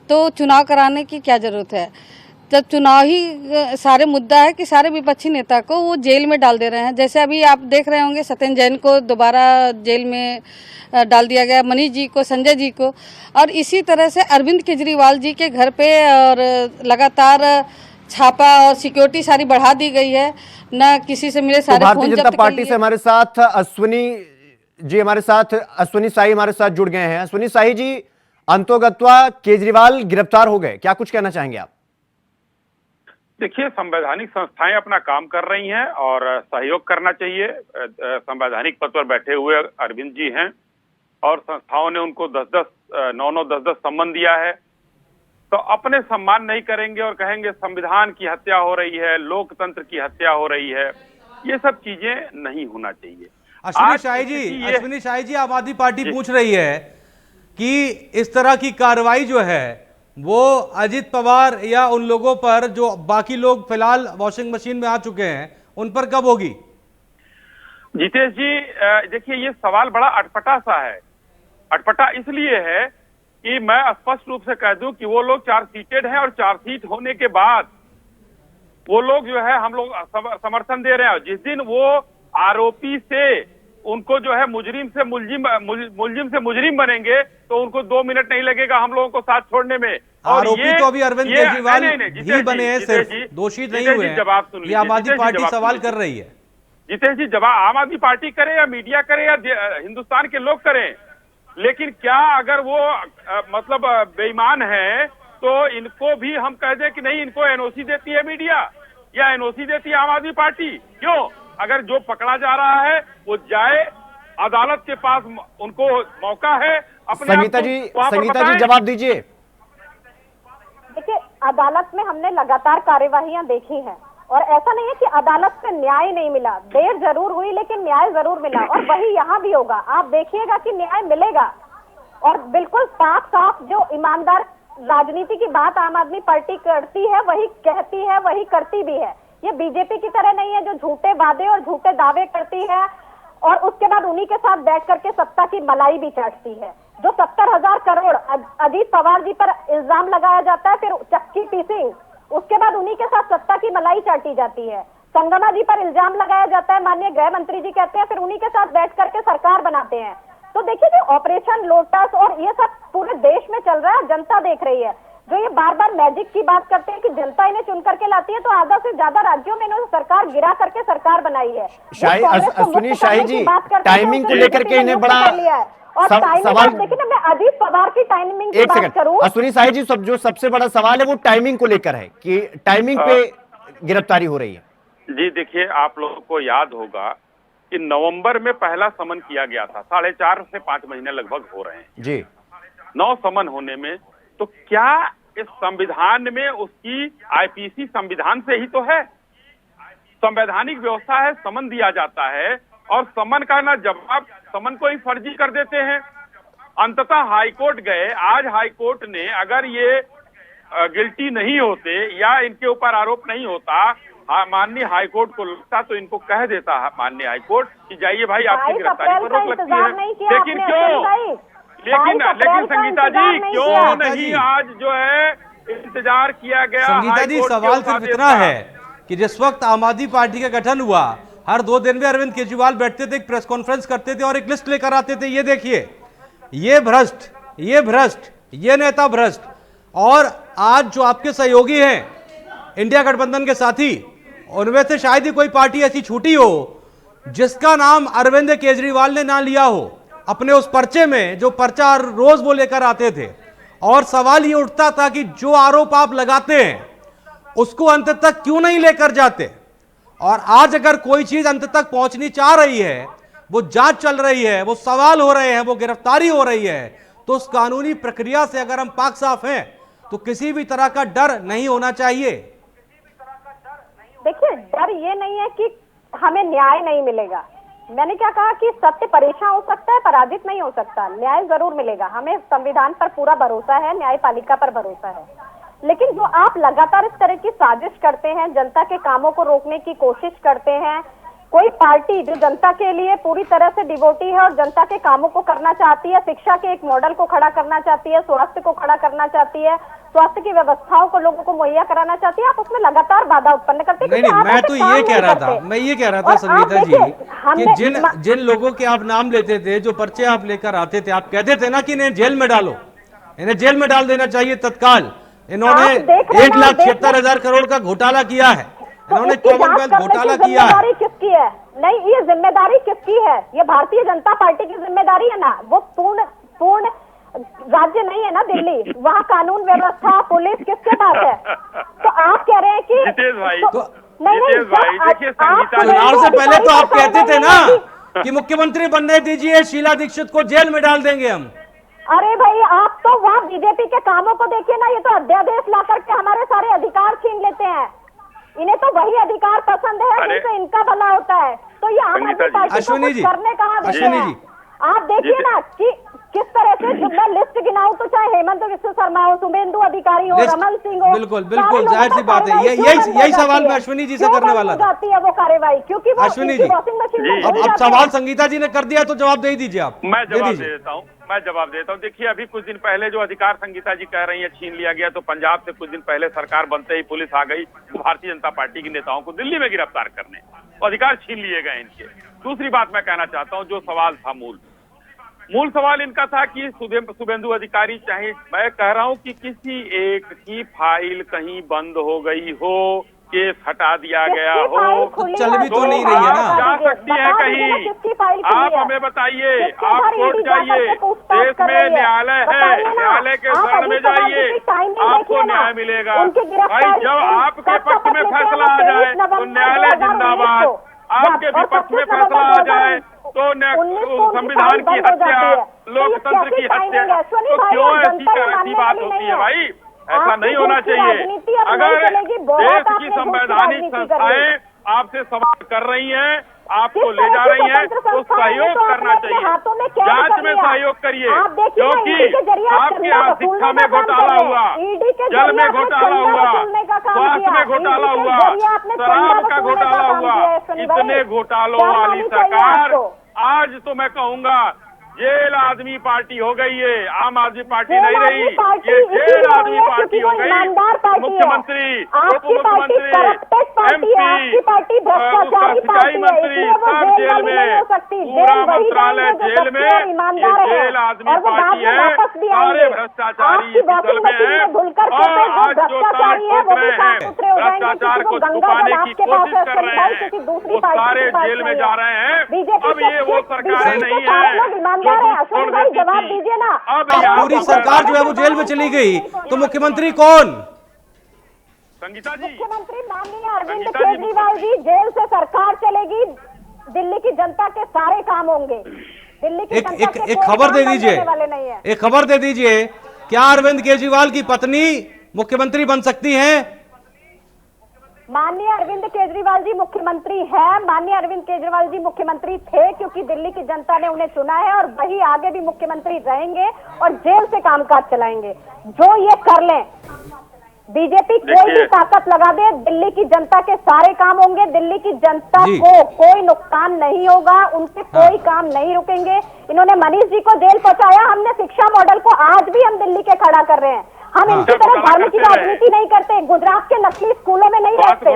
तो चुनाव कराने की क्या जरूरत है? जब चुनाव ही सारे मुद्दा है कि सारे विपक्षी नेता को वो जेल में डाल दे रहे हैं। जैसे अभी आप देख रहे होंगे, सत्येंद्र जैन को दोबारा जेल में डाल दिया गया, मनीष जी को, संजय जी को, और इसी तरह से अरविंद केजरीवाल जी के घर पे और लगातार छापा और सिक्योरिटी सारी बढ़ा दी गई है। न किसी से मिले, सारे भारतीय जनता पार्टी से हमारे साथ अश्विनी जी, अश्विनी शाही हमारे साथ जुड़ गए हैं। अश्विनी शाही जी, अंतोगत्वा केजरीवाल गिरफ्तार हो गए, क्या कुछ कहना चाहेंगे आप? देखिए, संवैधानिक संस्थाएं अपना काम कर रही हैं और सहयोग करना चाहिए। संवैधानिक पद पर बैठे हुए अरविंद जी हैं, और संस्थाओं ने उनको 9-9 10-10 सम्मान दिया है, तो अपने सम्मान नहीं करेंगे और कहेंगे संविधान की हत्या हो रही है, लोकतंत्र की हत्या हो रही है। ये सब चीजें नहीं होना चाहिए। अश्विनी शाही जी, आम आदमी पार्टी पूछ रही है कि इस तरह की कार्रवाई जो है वो अजित पवार या उन लोगों पर जो बाकी लोग फिलहाल वॉशिंग मशीन में आ चुके हैं उन पर कब होगी? जितेश जी, देखिए ये सवाल बड़ा अटपटा सा है। अटपटा इसलिए है कि मैं स्पष्ट रूप से कह दूं कि वो लोग चार्जशीटेड हैं और चार्जशीट होने के बाद वो लोग जो है हम लोग समर्थन दे रहे हैं। जिस दिन वो आरोपी से उनको जो है मुजरिम से मुजरिम बनेंगे तो उनको 2 मिनट नहीं लगेगा हम लोगों को साथ छोड़ने में। और आरोपी तो अभी अरविंद केजरीवाल ही बने हैं, सिर्फ दोषी नहीं हुए हैं। जवाब सुन लीजिए, आम आदमी पार्टी सवाल कर रही है। जितेश जी, जवाब आम आदमी पार्टी करे या मीडिया करे या हिंदुस्तान के लोग करें, लेकिन क्या अगर वो मतलब बेईमान है तो इनको भी हम कह दें कि नहीं, इनको एनओसी देती है मीडिया या एनओसी देती है आम आदमी पार्टी? क्यों? अगर जो पकड़ा जा रहा है वो जाए अदालत के पास, उनको मौका है अपने। संगीता जी जवाब दीजिए। देखिए, अदालत में हमने लगातार कार्यवाहियां देखी हैं और ऐसा नहीं है कि अदालत में न्याय नहीं मिला। देर जरूर हुई लेकिन न्याय जरूर मिला और वही यहाँ भी होगा। आप देखिएगा कि न्याय मिलेगा और बिल्कुल साफ साफ जो ईमानदार राजनीति की बात आम आदमी पार्टी करती है वही कहती है, वही करती भी है। ये बीजेपी की तरह नहीं है जो झूठे वादे और झूठे दावे करती है और उसके बाद उन्हीं के साथ बैठ करके सत्ता की मलाई भी चाटती है। जो 70,000 करोड़ अजीत पवार जी पर इल्जाम लगाया जाता है, फिर चक्की पीसिंग, उसके बाद उन्हीं के साथ सत्ता की मलाई चाटी जाती है। संगमा जी पर इल्जाम लगाया जाता है, माननीय गृह मंत्री जी कहते हैं, फिर उन्हीं के साथ बैठ करके सरकार बनाते हैं। तो देखिए, जो ऑपरेशन लोटस और ये सब पूरे देश में चल रहा है, जनता देख रही है। जो ये बार बार मैजिक की बात करते हैं कि जनता इन्हें चुन करके लाती है, तो आधा से ज्यादा राज्यों में इन्होंने सरकार गिरा करके सरकार बनाई है। अश्विनी शाही जी, टाइमिंग को लेकर के इन्हें बड़ा सवाल। देखिए ना, मैं अजीत पवार की टाइमिंग की बात करूं, अश्विनी शाही जी, जो सबसे बड़ा सवाल है वो टाइमिंग को लेकर है कि टाइमिंग पे गिरफ्तारी हो रही है। जी देखिए, आप लोगों को याद होगा कि नवंबर में पहला समन किया गया था। 4.5 से 5 महीने लगभग हो रहे हैं जी 9 समन होने में। तो क्या इस संविधान में उसकी आईपीसी संविधान से ही तो है, संवैधानिक व्यवस्था है, समन दिया जाता है और समन का ना जवाब समन को ही फर्जी कर देते हैं। अंततः हाईकोर्ट गए। आज हाईकोर्ट ने अगर ये गिल्टी नहीं होते या इनके ऊपर आरोप नहीं होता, माननीय हाईकोर्ट को लगता तो इनको कह देता माननीय हाईकोर्ट कि जाइए भाई आपकी गिरफ्तारी पर रोक लगती है। लेकिन क्यों? लेकिन संगीता जी, क्यों नहीं आज जो है इंतजार किया गया? संगीता जी, सवाल सिर्फ इतना है कि जिस वक्त आम आदमी पार्टी का गठन हुआ, हर 2 दिन में अरविंद केजरीवाल बैठते थे, एक प्रेस कॉन्फ्रेंस करते थे और एक लिस्ट लेकर आते थे, ये देखिए ये भ्रष्ट, ये भ्रष्ट, ये नेता भ्रष्ट। और आज जो आपके सहयोगी हैं इंडिया गठबंधन के साथी, उनमें से शायद ही कोई पार्टी ऐसी छूटी हो जिसका नाम अरविंद केजरीवाल ने ना लिया हो अपने उस पर्चे में, जो पर्चा रोज वो लेकर आते थे। और सवाल ये उठता था कि जो आरोप आप लगाते हैं उसको अंत तक क्यों नहीं लेकर जाते। और आज अगर कोई चीज अंत तक पहुंचनी चाह रही है, वो जांच चल रही है, वो सवाल हो रहे हैं, वो गिरफ्तारी हो रही है, तो उस कानूनी प्रक्रिया से अगर हम पाक साफ हैं तो किसी भी तरह का डर नहीं होना चाहिए। देखिए, डर ये नहीं है कि हमें न्याय नहीं मिलेगा। मैंने क्या कहा कि सत्य परेशान हो सकता है, पराजित नहीं हो सकता। न्याय जरूर मिलेगा। हमें संविधान पर पूरा भरोसा है, न्यायपालिका पर भरोसा है। लेकिन जो आप लगातार इस तरह की साजिश करते हैं, जनता के कामों को रोकने की कोशिश करते हैं, कोई पार्टी जो जनता के लिए पूरी तरह से डिवोटी है और जनता के कामों को करना चाहती है, शिक्षा के एक मॉडल को खड़ा करना चाहती है, स्वास्थ्य को खड़ा करना चाहती है, स्वास्थ्य की व्यवस्थाओं को लोगों को मुहैया कराना चाहती है, आप उसमें लगातार बाधा उत्पन्न करते हैं। नहीं, मैं तो ये कह रहा था, मैं ये कह रहा था संगीता जी कि जिन लोगों के आप नाम लेते थे, जो पर्चे आप लेकर आते थे, आप कहते थे ना कि इन्हें जेल में डालो, इन्हें जेल में डाल देना चाहिए तत्काल। इन्होंने 1,76,000 करोड़ का घोटाला किया है, इन्होंने कॉमनवेल्थ घोटाला किया है। किसकी है? नहीं, ये जिम्मेदारी किसकी है? ये भारतीय जनता पार्टी की जिम्मेदारी है ना। वो पूर्ण राज्य नहीं है ना दिल्ली, वहाँ कानून व्यवस्था पुलिस किसके पास है? तो आप कह रहे हैं कि जितेश भाई, नहीं, देखिए चुनाव से पहले तो आप कहते थे ना कि मुख्यमंत्री बनने दीजिए, शीला दीक्षित को जेल में डाल देंगे हम। अरे भाई, आप तो वहाँ बीजेपी के कामों को देखिए ना, ये तो अध्यादेश ला करके हमारे सारे अधिकार छीन लेते हैं। इन्हें तो वही अधिकार पसंद है जिससे इनका भला होता है। तो ये आम आदमी पार्टी को अश्विनी जी, करने कहाँ देते अश्विनी हैं? जी, आप देखिए ना कि किस तरह से, जब मैं लिस्ट गिनाऊं तो चाहे हेमंत विश्व शर्मा हो, शुभेंदु अधिकारी हो, रमन सिंह हो, बिल्कुल बिल्कुल जाहिर सी बात है। यही सवाल मैं अश्विनी जी से करने वाला था। जाती है वो कार्रवाई, क्योंकि वो अश्विनी जी, वॉशिंग मशीन। अब सवाल संगीता जी ने कर दिया तो जवाब दे दीजिए आप। मैं जवाब दे देता हूँ। देखिए, अभी कुछ दिन पहले जो अधिकार संगीता जी कह रही है छीन लिया गया, तो पंजाब से कुछ दिन पहले सरकार बनते ही पुलिस आ गई भारतीय जनता पार्टी के नेताओं को दिल्ली में गिरफ्तार करने, तो अधिकार छीन लिए गए इनके। दूसरी बात मैं कहना चाहता हूँ, जो सवाल था मूल सवाल इनका था कि शुभेंदु अधिकारी, चाहे मैं कह रहा हूं कि किसी एक की फाइल कहीं बंद हो गई हो, केस हटा दिया गया हो, चल भी तो नहीं रही है ना, जा सकती है कहीं। आप हमें बताइए, आप कोर्ट जाइए, देश में न्यायालय है, न्यायालय के शरण में जाइए, आपको न्याय मिलेगा। भाई, जब आपके पक्ष में फैसला आ जाए तो न्यायालय जिंदाबाद, आपके विपक्ष में फैसला आ जाए तो संविधान की हत्या, लोकतंत्र की हत्या, तो क्यों ऐसी बात होती है भाई? ऐसा नहीं होना चाहिए। अगर देश की संवैधानिक संस्थाएं आपसे सवाल कर रही हैं, आपको ले जा रही हैं, तो सहयोग करना चाहिए, जांच में सहयोग करिए, क्योंकि आपके यहाँ शिक्षा में घोटाला हुआ, जल में घोटाला हुआ, स्वास्थ्य में घोटाला हुआ, शराब का घोटाला हुआ, इतने घोटालों वाली सरकार आज तो मैं कहूंगा जेल आदमी पार्टी हो गई है, आम आदमी पार्टी नहीं रही, ये जेल आदमी पार्टी हो गई। मुख्यमंत्री, उप मुख्यमंत्री, MP, उसका सिंचाई मंत्री सब जेल में, पूरा मंत्रालय जेल में, ये जेल आदमी पार्टी है, सारे भ्रष्टाचारी इस दल में है। और आज जो तार ठोक रहे हैं, भ्रष्टाचार को छुपाने की कोशिश कर रहे हैं, वो सारे जेल में जा रहे हैं। अब ये वो सरकारें नहीं है जवाब दीजिए ना। अब पूरी सरकार जो है वो जेल में चली गई, तो मुख्यमंत्री कौन? संगीता जी, मुख्यमंत्री माननीय अरविंद केजरीवाल जी। जेल से सरकार चलेगी, दिल्ली की जनता के सारे काम होंगे। दिल्ली की एक खबर दे दीजिए, एक खबर दे दीजिए, क्या अरविंद केजरीवाल की पत्नी मुख्यमंत्री बन सकती हैं? माननीय अरविंद केजरीवाल जी मुख्यमंत्री हैं। माननीय अरविंद केजरीवाल जी मुख्यमंत्री थे क्योंकि दिल्ली की जनता ने उन्हें चुना है, और वही आगे भी मुख्यमंत्री रहेंगे और जेल से कामकाज चलाएंगे। जो ये कर लें, बीजेपी कोई भी ताकत लगा दे, दिल्ली की जनता के सारे काम होंगे। दिल्ली की जनता को कोई नुकसान नहीं होगा, उनके कोई काम नहीं रुकेंगे। इन्होंने मनीष जी को जेल पहुंचाया, हमने शिक्षा मॉडल को आज भी हम दिल्ली के खड़ा कर रहे हैं। हम इनकी तरह धर्म की राजनीति नहीं करते। गुजरात के नकली स्कूलों में नहीं रहते,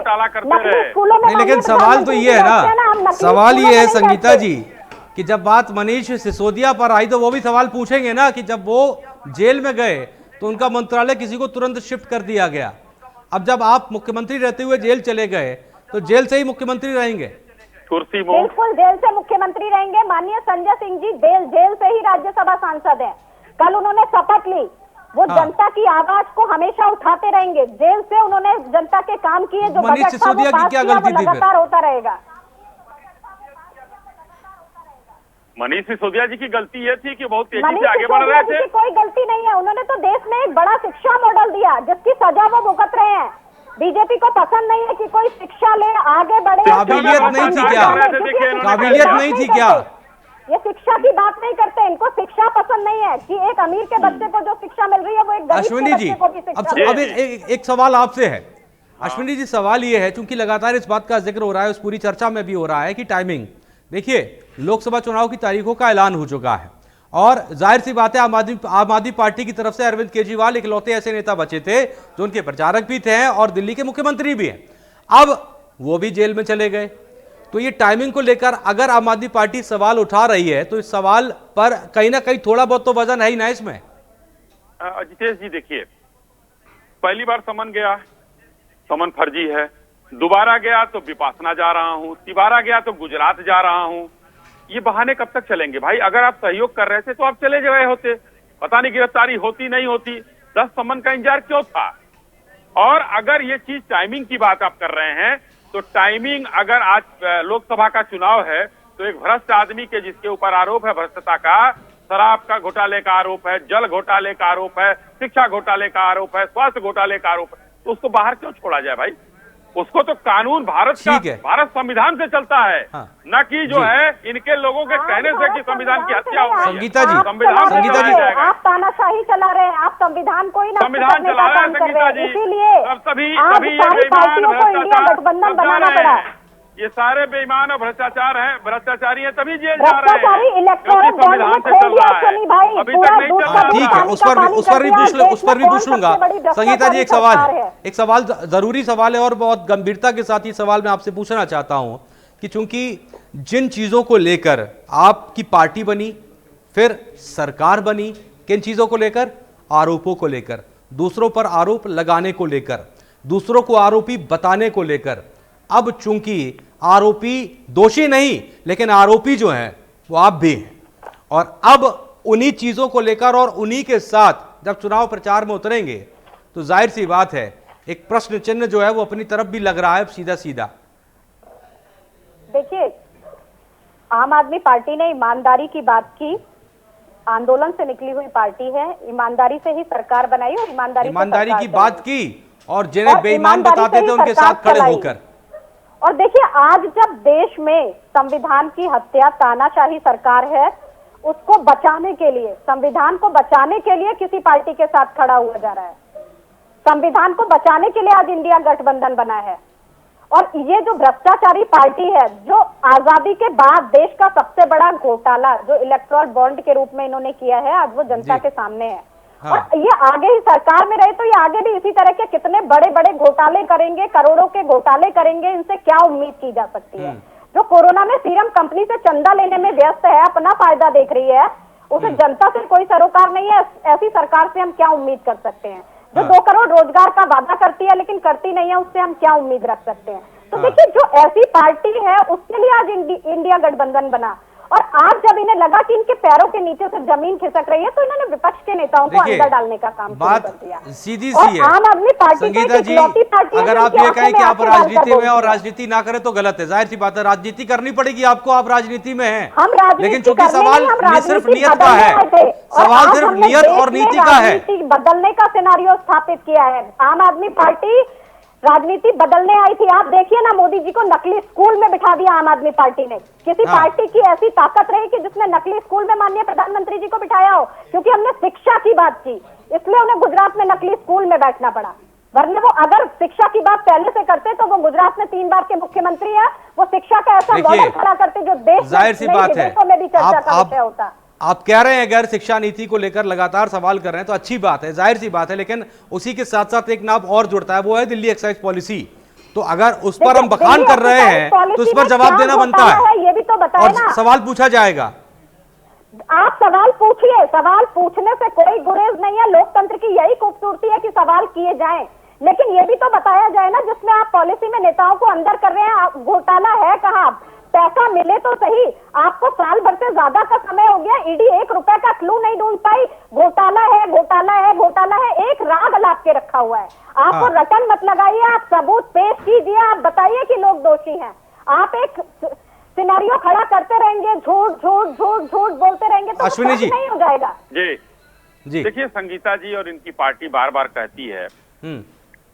नकली स्कूलों में। लेकिन सवाल तो ये है ना, सवाल ये है संगीता जी कि जब बात मनीष सिसोदिया पर आई तो वो भी सवाल पूछेंगे ना कि जब वो जेल में गए तो उनका मंत्रालय किसी को तुरंत शिफ्ट कर दिया गया। अब जब आप मुख्यमंत्री रहते हुए जेल चले गए तो जेल से ही मुख्यमंत्री रहेंगे? कुर्सी बिल्कुल जेल से मुख्यमंत्री रहेंगे। माननीय संजय सिंह जी जेल से ही राज्यसभा सांसद हैं। कल उन्होंने शपथ ली, वो जनता की आवाज को हमेशा उठाते रहेंगे। जेल से उन्होंने जनता के काम किए, जो मनीष सिसोदिया की क्या गलती थी? लगातार होता रहेगा। मनीष सिसोदिया जी की गलती ये थी कि बहुत तेजी से आगे बढ़ रहे थे। कोई गलती नहीं है, उन्होंने तो देश में एक बड़ा शिक्षा मॉडल दिया जिसकी सजा वो भुगत रहे हैं। बीजेपी को पसंद नहीं है कि कोई शिक्षा ले, आगे बढ़े। काबिलियत नहीं थी क्या? काबिलियत नहीं थी क्या? ये शिक्षा की बात नहीं करते, इनको शिक्षा पसंद नहीं है कि एक अमीर के बच्चे को जो शिक्षा मिल रही है वो एक अश्विनी जी, अब एक सवाल आपसे है अश्विनी जी। सवाल ये है, चूंकि लगातार इस बात का जिक्र हो रहा है, उस पूरी चर्चा में भी हो रहा है कि टाइमिंग, देखिए लोकसभा चुनाव की तारीखों का ऐलान हो चुका है और जाहिर सी बात है आम आदमी पार्टी की तरफ से अरविंद केजरीवाल इकलौते ऐसे नेता बचे थे जो उनके प्रचारक भी थे और दिल्ली के मुख्यमंत्री भी हैं। अब वो भी जेल में चले गए, तो ये टाइमिंग को लेकर अगर आम आदमी पार्टी सवाल उठा रही है तो इस सवाल पर कहीं ना कहीं थोड़ा बहुत तो वजन है ही ना इसमें। जितेश जी, देखिए पहली बार समन गया, समन फर्जी है। दोबारा गया तो विपासना जा रहा हूं, तिबारा गया तो गुजरात जा रहा हूं। ये बहाने कब तक चलेंगे भाई? अगर आप सहयोग कर रहे थे तो आप चले गए होते, पता नहीं गिरफ्तारी होती नहीं होती, 10 समन का इंतजार क्यों था? और अगर ये चीज टाइमिंग की बात आप कर रहे हैं तो टाइमिंग, अगर आज लोकसभा का चुनाव है तो एक भ्रष्ट आदमी के जिसके ऊपर आरोप है भ्रष्टता का, शराब का घोटाले का आरोप है, जल घोटाले का आरोप है, शिक्षा घोटाले का आरोप है, स्वास्थ्य घोटाले का आरोप है, तो उसको बाहर क्यों छोड़ा जाए भाई? उसको तो कानून भारत का, भारत संविधान से चलता है, न कि जो है इनके लोगों के कहने से कि संविधान की हत्या हो रही है। संगीता जी, संगीता जी, आप तानाशाही चला रहे हैं, आप संविधान को ही ना संविधान चला रहे हैं संगीता जी, इसीलिए तभी सारी पार्टियों को इंडिया गठबंधन बनाना पड़ा। ये सारे बेईमान और भ्रष्टाचार हैं, भ्रष्टाचारी हैं, तभी जेल जा रहे हैं, इलेक्टोरल संविधान से चल रहा है, अभी तक नहीं चल रहा। ठीक है, उस पर भी पूछ लूंगा। संगीता जी, एक सवाल जरूरी सवाल है और बहुत गंभीरता के साथ ये सवाल मैं आपसे पूछना चाहता हूं कि चूंकि जिन चीजों को लेकर आपकी पार्टी बनी, फिर सरकार बनी, किन चीजों को लेकर? आरोपों को लेकर, दूसरों पर आरोप लगाने को लेकर, दूसरों को आरोपी बताने को लेकर। अब चूंकि आरोपी दोषी नहीं, लेकिन आरोपी जो हैं वो आप भी हैं, और अब उन्हीं चीजों को लेकर और उन्हीं के साथ जब चुनाव प्रचार में उतरेंगे तो जाहिर सी बात है एक प्रश्न चिन्ह जो है वो अपनी तरफ भी लग रहा है सीधा सीधा। देखिए, आम आदमी पार्टी ने ईमानदारी की बात की, आंदोलन से निकली हुई पार्टी है, ईमानदारी से ही सरकार बनाई और ईमानदारी की बात की, और जिन्हें बेईमान बताते थे उनके साथ खड़े होकर। और देखिए, आज जब देश में संविधान की हत्या, तानाशाही सरकार है, उसको बचाने के लिए, संविधान को बचाने के लिए किसी पार्टी के साथ खड़ा हुआ जा रहा है। संविधान को बचाने के लिए आज इंडिया गठबंधन बना है। और ये जो भ्रष्टाचारी पार्टी है, जो आजादी के बाद देश का सबसे बड़ा घोटाला जो इलेक्टोरल बॉन्ड के रूप में इन्होंने किया है, आज वो जनता के सामने है। हाँ। और ये आगे ही सरकार में रहे तो ये आगे भी इसी तरह के कितने बड़े बड़े घोटाले करेंगे, करोड़ों के घोटाले करेंगे, इनसे क्या उम्मीद की जा सकती है? जो कोरोना में सीरम कंपनी से चंदा लेने में व्यस्त है, अपना फायदा देख रही है, उसे जनता से कोई सरोकार नहीं है, ऐसी सरकार से हम क्या उम्मीद कर सकते हैं? जो 2 करोड़ रोजगार का वादा करती है लेकिन करती नहीं है, उससे हम क्या उम्मीद रख सकते हैं? तो देखिए, जो ऐसी पार्टी है उसके लिए आज इंडिया गठबंधन बना। और आज जब इन्हें लगा कि इनके पैरों के नीचे से जमीन खिसक रही है, तो इन्होंने विपक्ष के नेताओं को अंदर डालने का काम शुरू कर दिया। सीधी सी है आम आदमी पार्टी संगीता जी, अगर आप ये कहें कि आप राजनीति में और राजनीति ना करें तो गलत है। जाहिर सी बात है, राजनीति करनी पड़ेगी आपको, आप राजनीति में हैं, लेकिन चूंकि सवाल सिर्फ नियत का है, सवाल सिर्फ नियत और नीति का है। बदलने का सिनेरियो स्थापित किया है। आम आदमी पार्टी राजनीति बदलने आई थी। आप देखिए ना, मोदी जी को नकली स्कूल में बिठा दिया आम आदमी पार्टी ने। किसी पार्टी की ऐसी ताकत रही कि जिसने नकली स्कूल में माननीय प्रधानमंत्री जी को बिठाया हो? क्योंकि हमने शिक्षा की बात की, इसलिए उन्हें गुजरात में नकली स्कूल में बैठना पड़ा। वरना वो अगर शिक्षा की बात पहले से करते तो वो गुजरात में 3 बार के मुख्यमंत्री है, वो शिक्षा का ऐसा मॉडल खड़ा करते जो देश जाहिर सी बात है में भी चर्चा का विषय होता। आप कह रहे हैं अगर शिक्षा नीति को लेकर लगातार सवाल कर रहे हैं तो अच्छी बात है, जाहिर सी बात है, लेकिन उसी के साथ साथ एक नाम और जुड़ता है, वो है दिल्ली एक्साइज पॉलिसी। तो अगर उस पर हम बखान कर रहे हैं तो उस पर जवाब देना बनता है, ये भी तो बताएं और ना। सवाल पूछा जाएगा। आप सवाल पूछिए, सवाल पूछने से कोई गुरेज नहीं है। लोकतंत्र की यही खूबसूरती है कि सवाल किए जाएं, लेकिन ये भी तो बताया जाए ना, जिसमें आप पॉलिसी में नेताओं को अंदर कर रहे हैं। घोटाला है कहाँ? पैसा मिले तो सही, आपको साल भर से ज्यादा का समय हो गया, ईडी 1 रुपए का क्लू नहीं ढूंढ पाई। घोटाला है, घोटाला है, घोटाला है, एक राग लाप के रखा हुआ है। आपको रटन मत लगाइए, आप सबूत पेश कीजिए, आप बताइए कि लोग दोषी हैं। आप एक सिनेरियो खड़ा करते रहेंगे, झूठ झूठ झूठ झूठ बोलते रहेंगे तो अश्विनी जी नहीं हो जाएगा। जी देखिए, संगीता जी और इनकी पार्टी बार बार कहती है,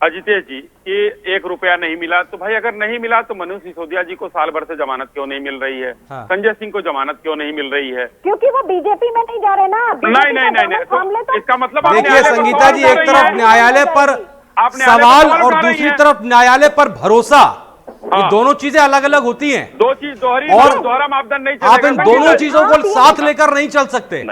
अजितेश जी, कि 1 रुपया नहीं मिला। तो भाई अगर नहीं मिला तो मनोज सिसोदिया जी को साल भर से जमानत क्यों नहीं मिल रही है? संजय सिंह को जमानत क्यों नहीं मिल रही है? क्योंकि वो बीजेपी में नहीं जा रहे ना। नहीं, तो इसका मतलब देखिए संगीता जी, एक तरफ न्यायालय पर सवाल और दूसरी तरफ न्यायालय पर भरोसा, ये दोनों चीजें अलग अलग होती हैं। दो चीज दोहरा मापदंड नहीं चलेगा। आप इन दोनों चीजों को साथ लेकर नहीं चल सकते।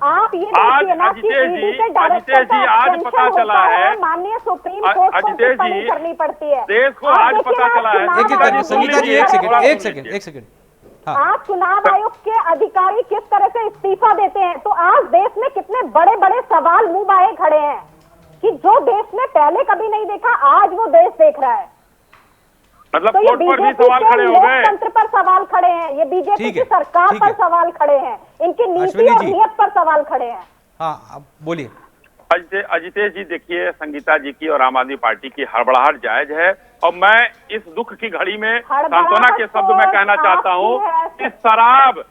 आप ये आज अजितेश जी आज पता चला है, माननीय सुप्रीम कोर्ट अजितेश जी करनी पड़ती है देश को, आज पता चला है। संगीता जी एक सेकंड। आज चुनाव आयोग के अधिकारी किस तरह से इस्तीफा देते हैं, तो आज देश में कितने बड़े बड़े सवाल मुंह बाए खड़े हैं कि जो देश ने पहले कभी नहीं देखा, आज वो देश देख रहा है। मतलब तो ये बीजेपी खड़े हो गए, लोकतंत्र पर सवाल खड़े हैं, ये बीजेपी की सरकार पर सवाल खड़े हैं, इनकी नीति और नियत पर सवाल खड़े हैं। हाँ, बोलिए अजितेश जी। देखिए, संगीता जी की और आम आदमी पार्टी की हड़बड़ाहट जायज है, और मैं इस दुख की घड़ी में सांत्वना के शब्द में कहना चाहता हूँ कि शराब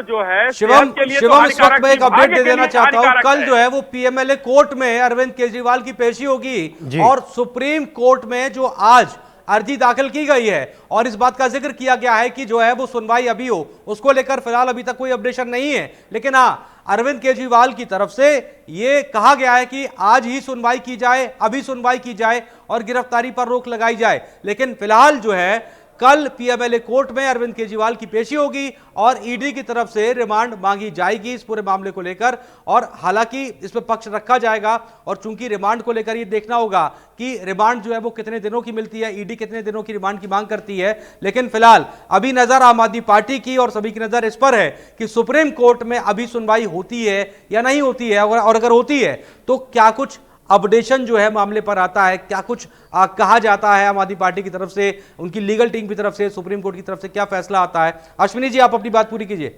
जो है शिवम के लिए शिवम इस वक्त मैं एक अपडेट दे देना चाहता हूँ। कल है। जो है वो पीएमएलए कोर्ट में अरविंद केजरीवाल की पेशी होगी और सुप्रीम कोर्ट में जो आज अर्जी दाखिल की गई है और इस बात का जिक्र किया गया है कि जो है वो सुनवाई अभी हो, उसको लेकर फिलहाल अभी तक कोई अपडेशन नहीं है। लेकिन हाँ, अरविंद केजरीवाल की तरफ से ये कहा गया है कि आज ही सुनवाई की जाए, अभी सुनवाई की जाए और गिरफ्तारी पर रोक लगाई जाए। लेकिन फिलहाल जो है कल पीएमएलए कोर्ट में अरविंद केजरीवाल की पेशी होगी और ईडी की तरफ से रिमांड मांगी जाएगी इस पूरे मामले को लेकर। और हालांकि इसमें पक्ष रखा जाएगा और चूंकि रिमांड को लेकर ये देखना होगा कि रिमांड जो है वो कितने दिनों की मिलती है, ईडी कितने दिनों की रिमांड की मांग करती है। लेकिन फिलहाल अभी नजर आम आदमी पार्टी की और सभी की नजर इस पर है कि सुप्रीम कोर्ट में अभी सुनवाई होती है या नहीं होती है, और अगर होती है तो क्या कुछ अपडेशन जो है मामले पर आता है, क्या कुछ कहा जाता है आम आदमी पार्टी की तरफ से, उनकी लीगल टीम की तरफ से, सुप्रीम कोर्ट की तरफ से क्या फैसला आता है। अश्विनी जी, आप अपनी बात पूरी कीजिए।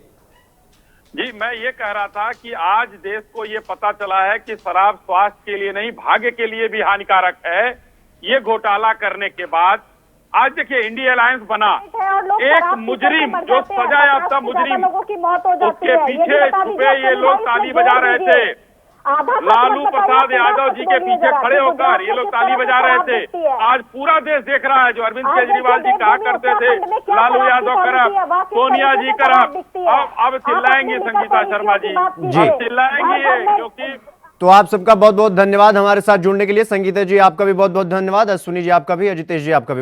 जी, मैं ये कह रहा था कि आज देश को ये पता चला है कि शराब स्वास्थ्य के लिए नहीं, भाग्य के लिए भी हानिकारक है। ये घोटाला करने के बाद आज देखिए इंडिया अलायंस बना, एक मुजरिम जो सजा याफ्ता मुजरिम, उसके पीछे छुपे ये लोग ताली बजा रहे थे। लालू प्रसाद यादव जी के पीछे खड़े होकर ये लोग ताली बजा रहे थे। आज पूरा देश देख रहा है जो अरविंद केजरीवाल जी कहा करते थे लालू यादव करप, सोनिया जी करप, अब चिल्लाएंगी संगीता शर्मा जी चिल्लाएंगी, क्योंकि तो आप सबका बहुत बहुत धन्यवाद हमारे साथ जुड़ने के लिए। संगीता जी आपका भी बहुत बहुत धन्यवाद, अश्विनी जी आपका भी, अजितेश जी आपका भी।